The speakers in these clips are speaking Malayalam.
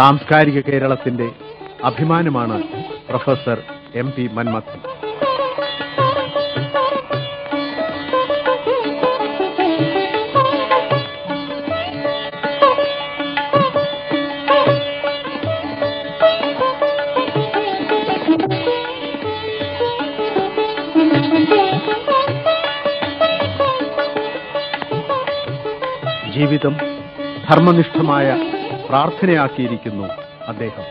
സാംസ്കാരിക കേരളത്തിന്റെ അഭിമാനമാണ് പ്രൊഫസർ MP മന്മഥൻ. ജീവിതം ധർമ്മനിഷ്ഠമായ പ്രാർത്ഥനയാക്കിയിരിക്കുന്നു അദ്ദേഹം.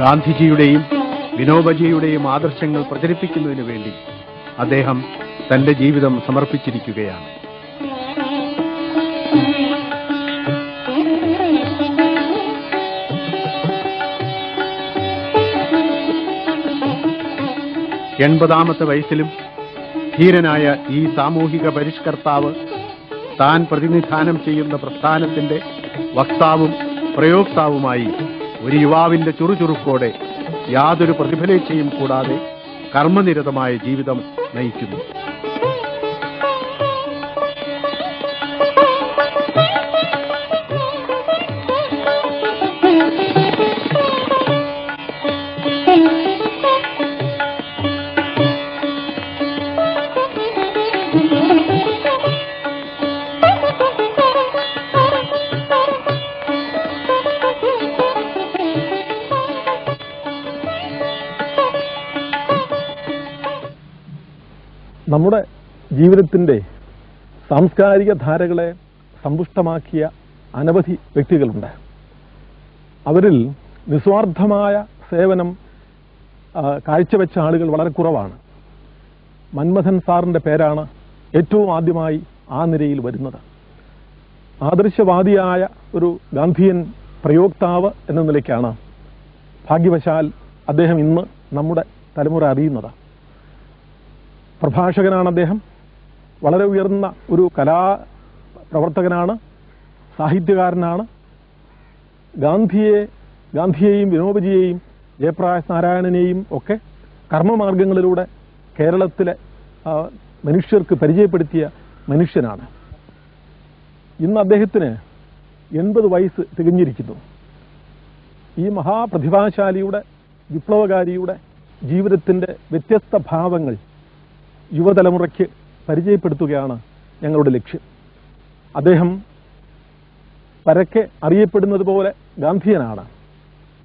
ഗാന്ധിജിയുടെയും വിനോബജിയുടെയും ആദർശങ്ങൾ പ്രചരിപ്പിക്കുന്നതിനു വേണ്ടി അദ്ദേഹം തന്റെ ജീവിതം സമർപ്പിച്ചിരിക്കുകയാണ്. എൺപതാമത്തെ വയസ്സിലും ധീരനായ ഈ സാമൂഹിക പരിഷ്കർത്താവ് താൻ പ്രതിനിധാനം ചെയ്യുന്ന പ്രസ്ഥാനത്തിന്റെ വക്താവും പ്രയോക്താവുമായി ഒരു യുവാവിന്റെ ചുറുചുറുക്കോടെ യാതൊരു പ്രതിഫലേച്ഛയും കൂടാതെ കർമ്മനിരതമായ ജീവിതം നയിക്കുന്നു. നമ്മുടെ ജീവിതത്തിൻ്റെ സാംസ്കാരിക ധാരകളെ സമ്പുഷ്ടമാക്കിയ അനവധി വ്യക്തികളുണ്ട്. അവരിൽ നിസ്വാർത്ഥമായ സേവനം കാഴ്ചവെച്ച ആളുകൾ വളരെ കുറവാണ്. മന്മഥൻ സാറിൻ്റെ പേരാണ് ഏറ്റവും ആദ്യമായി ആ നിരയിൽ വരുന്നത്. ആദർശവാദിയായ ഒരു ഗാന്ധിയൻ പ്രയോക്താവ് എന്ന നിലയ്ക്കാണ് ഭാഗ്യവശാൽ അദ്ദേഹം ഇന്ന് നമ്മുടെ തലമുറ അറിയുന്നത്. പ്രഭാഷകനാണ് അദ്ദേഹം. വളരെ ഉയർന്ന ഒരു കലാപ്രവർത്തകനാണ്, സാഹിത്യകാരനാണ്. ഗാന്ധിയെയും വിനോബജിയെയും ജയപ്രകാശ് നാരായണനെയും ഒക്കെ കർമ്മമാർഗങ്ങളിലൂടെ കേരളത്തിലെ മനുഷ്യർക്ക് പരിചയപ്പെടുത്തിയ മനുഷ്യനാണ്. ഇന്ന് അദ്ദേഹത്തിന് 80 വയസ്സ് തികഞ്ഞിരിക്കുന്നു. ഈ മഹാപ്രതിഭാശാലിയുടെ വിപ്ലവകാരിയുടെ ജീവിതത്തിൻ്റെ വ്യത്യസ്ത ഭാവങ്ങൾ യുവതലമുറയ്ക്ക് പരിചയപ്പെടുത്തുകയാണ് ഞങ്ങളുടെ ലക്ഷ്യം. അദ്ദേഹം പരക്കെ അറിയപ്പെടുന്നത് പോലെ ഗാന്ധിയനാണ്.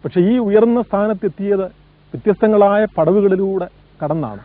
പക്ഷെ ഈ ഉയർന്ന സ്ഥാനത്തെത്തിയത് വ്യത്യസ്തങ്ങളായ പടവുകളിലൂടെ കടന്നാണ്.